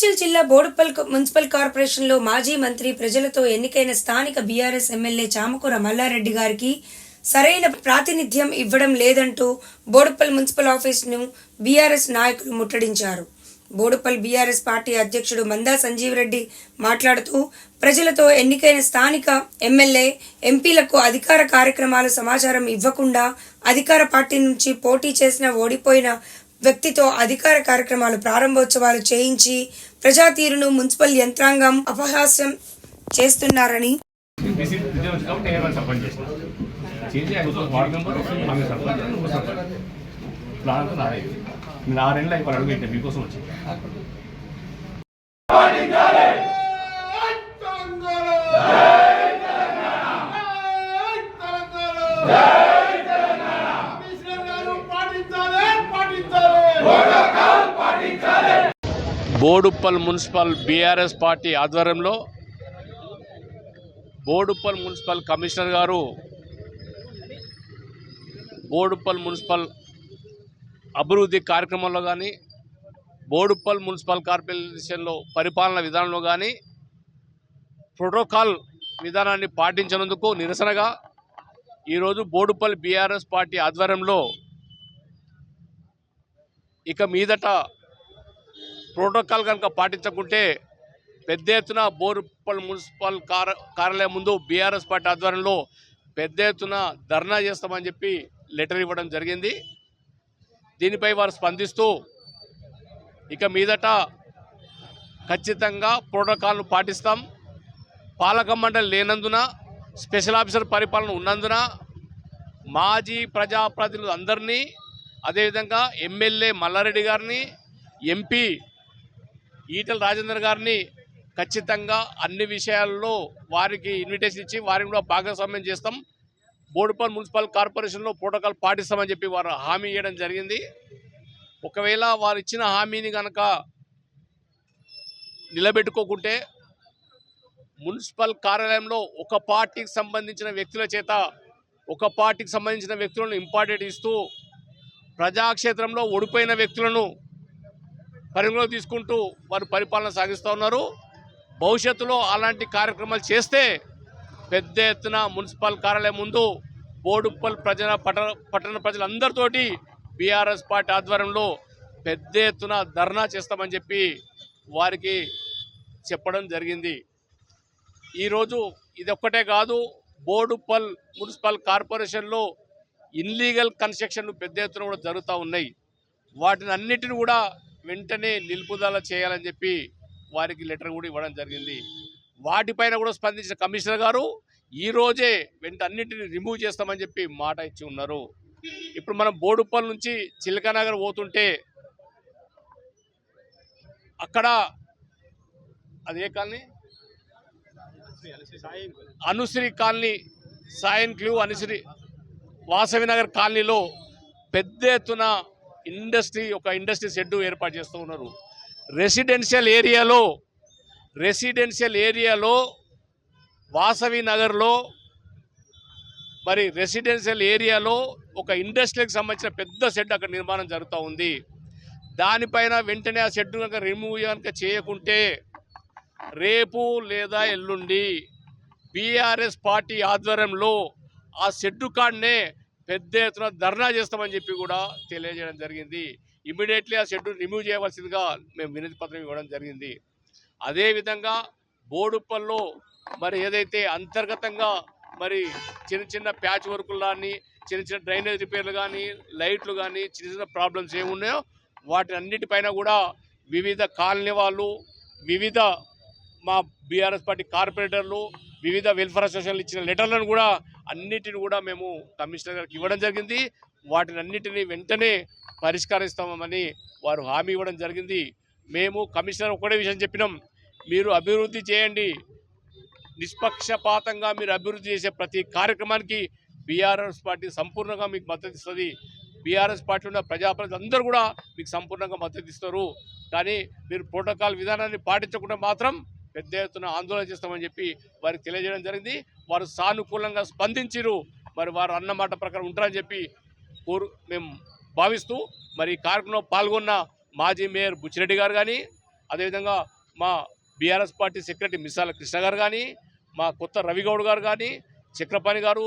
మేడ్చల్ జిల్లా బోడుప్పల్ మున్సిపల్ కార్పొరేషన్లో మాజీ మంత్రి ప్రజలతో ఎన్నికైన స్థానిక బీఆర్ఎస్ ఎమ్మెల్యే చామకూర మల్లారెడ్డి గారికి సరైన ప్రాతినిధ్యం ఇవ్వడం లేదంటూ బోడుప్పల్ మున్సిపల్ ఆఫీసును బీఆర్ఎస్ నాయకులు ముట్టడించారు. బోడుప్పల్ బీఆర్ఎస్ పార్టీ అధ్యక్షుడు మందా సంజీవ్ రెడ్డి మాట్లాడుతూ ప్రజలతో ఎన్నికైన స్థానిక ఎమ్మెల్యే ఎంపీలకు అధికార కార్యక్రమాల సమాచారం ఇవ్వకుండా అధికార పార్టీ నుంచి పోటీ చేసిన ఓడిపోయిన వ్యక్తితో అధికార కార్యక్రమాలు ప్రారంభోత్సవాలు చేయించి ప్రజా తీరును మున్సిపల్ యంత్రాంగం అపహాస్యం చేస్తున్నారని బోడుప్పల్ మున్సిపల్ బీఆర్ఎస్ పార్టీ ఆధ్వర్యంలో బోడుప్పల్ మున్సిపల్ కమిషనర్ గారు బోడుప్పల్ మున్సిపల్ అభివృద్ధి కార్యక్రమంలో కానీ బోడుప్పల్ మున్సిపల్ కార్పొరేషన్లో పరిపాలన విధానంలో కానీ ప్రోటోకాల్ విధానాన్ని పాటించినందుకు నిరసనగా ఈరోజు బోడుప్పల్ బీఆర్ఎస్ పార్టీ ఆధ్వర్యంలో ఇక మీదట ప్రోటోకాల్ కనుక పాటించకుంటే పెద్ద ఎత్తున బోడుప్పల్ మున్సిపల్ కార్యాలయం ముందు బీఆర్ఎస్ పార్టీ ఆధ్వర్యంలో పెద్ద ఎత్తున ధర్నా చేస్తామని చెప్పి లెటర్ ఇవ్వడం జరిగింది. దీనిపై వారు స్పందిస్తూ ఇక మీదట ఖచ్చితంగా ప్రోటోకాల్ను పాటిస్తాం, పాలక మండలి లేనందున స్పెషల్ ఆఫీసర్ పరిపాలన ఉన్నందున మాజీ ప్రజాప్రతినిధులు అందరినీ అదేవిధంగా ఎమ్మెల్యే మల్లారెడ్డి గారిని ఎంపీ ఈటల రాజేందర్ గారిని ఖచ్చితంగా అన్ని విషయాల్లో వారికి ఇన్విటేషన్ ఇచ్చి వారిని కూడా భాగస్వామ్యం చేస్తాం, బోడుప్పల్ మున్సిపల్ కార్పొరేషన్లో ప్రోటోకాల్ పాటిస్తామని చెప్పి వారు హామీ ఇవ్వడం జరిగింది. ఒకవేళ వారు ఇచ్చిన హామీని కనుక నిలబెట్టుకోకుంటే మున్సిపల్ కార్యాలయంలో ఒక పార్టీకి సంబంధించిన వ్యక్తుల చేత ఒక పార్టీకి సంబంధించిన వ్యక్తులను ఇంపార్టెంట్ ఇస్తూ ప్రజాక్షేత్రంలో ఓడిపోయిన వ్యక్తులను పరిగణలో తీసుకుంటూ వారు పరిపాలన సాగిస్తూ ఉన్నారు. భవిష్యత్తులో అలాంటి కార్యక్రమాలు చేస్తే పెద్ద ఎత్తున మున్సిపల్ కార్యాలయం ముందు బోడుప్పల్ పట్టణ ప్రజలందరితోటి బీఆర్ఎస్ పార్టీ ఆధ్వర్యంలో పెద్ద ఎత్తున ధర్నా చేస్తామని చెప్పి వారికి చెప్పడం జరిగింది. ఈరోజు ఇది ఒక్కటే కాదు, బోడుప్పల్ మున్సిపల్ కార్పొరేషన్లో ఇన్లీగల్ కన్స్ట్రక్షన్లు పెద్ద ఎత్తున కూడా జరుగుతూ ఉన్నాయి. వాటిని అన్నిటిని కూడా వెంటనే నిలుపుదల చేయాలని చెప్పి వారికి లెటర్ కూడా ఇవ్వడం జరిగింది. వాటిపైన కూడా స్పందించిన కమిషనర్ గారు ఈరోజే అన్నిటిని రిమూవ్ చేస్తామని చెప్పి మాట ఇచ్చి ఉన్నారు. ఇప్పుడు మనం బోడుప్పల్ నుంచి చిలకనగర్ పోతుంటే అక్కడ అదే colony Anusri colony, Sion clue Anusri Vasavinagar కాలనీలో పెద్ద ఎత్తున ఇండస్ట్రీ షెడ్ ఏర్పాటు చేస్తూ ఉన్నారు. రెసిడెన్షియల్ ఏరియాలో వాసవి నగర్లో మరి రెసిడెన్షియల్ ఏరియాలో ఒక ఇండస్ట్రీకి సంబంధించిన పెద్ద షెడ్ అక్కడ నిర్మాణం జరుగుతూ ఉంది. దానిపైన వెంటనే ఆ షెడ్ కనుక రిమూవ్ కనుక చేయకుంటే రేపు లేదా ఎల్లుండి బీఆర్ఎస్ పార్టీ ఆధ్వర్యంలో ఆ షెడ్ కాడనే పెద్ద ఎత్తున ధర్నా చేస్తామని చెప్పి కూడా తెలియజేయడం జరిగింది. ఇమీడియట్లీ ఆ షెడ్ రిమూవ్ చేయవలసిందిగా మేము వినతి పత్రం ఇవ్వడం జరిగింది. అదేవిధంగా బోడుప్పల్లో మరి ఏదైతే అంతర్గతంగా మరి చిన్న ప్యాచ్ వర్కులు కానీ చిన్న డ్రైనేజ్ రిపేర్లు కానీ లైట్లు కానీ చిన్న ప్రాబ్లమ్స్ ఏమున్నాయో వాటి అన్నిటిపైన కూడా వివిధ కాలనీ వాళ్ళు, వివిధ మా బీఆర్ఎస్ పార్టీ కార్పొరేటర్లు, వివిధ వెల్ఫేర్ అసోసియేషన్లు ఇచ్చిన లెటర్లను కూడా అన్నిటిని కూడా మేము కమిషనర్ గారికి ఇవ్వడం జరిగింది. వాటిని అన్నిటినీ వెంటనే పరిష్కరిస్తామని వారు హామీ ఇవ్వడం జరిగింది. మేము కమిషనర్ ఒకటే విషయం చెప్పినాం, మీరు అభివృద్ధి చేయండి, నిష్పక్షపాతంగా మీరు అభివృద్ధి చేసే ప్రతి కార్యక్రమానికి బీఆర్ఎస్ పార్టీ సంపూర్ణంగా మీకు మద్దతు ఇస్తుంది. బీఆర్ఎస్ పార్టీ ఉన్న ప్రజాప్రతినిధులు అందరూ కూడా మీకు సంపూర్ణంగా మద్దతు ఇస్తారు. కానీ మీరు ప్రోటోకాల్ విధానాన్ని పాటించకుండా మాత్రం పెద్ద ఎత్తున ఆందోళన చేస్తామని చెప్పి వారికి తెలియజేయడం జరిగింది. వారు సానుకూలంగా స్పందించారు. మరి వారు అన్నమాట ప్రకారం ఉంటారని చెప్పి మేము భావిస్తూ మరి ఈ కార్యక్రమంలో పాల్గొన్న మాజీ మేయర్ బుచ్చిరెడ్డి గారు కానీ అదేవిధంగా మా బీఆర్ఎస్ పార్టీ సెక్రటరీ మిసాల కృష్ణ గారు కానీ, మా కొత్త రవిగౌడ్ గారు కానీ, చక్రపాణి గారు,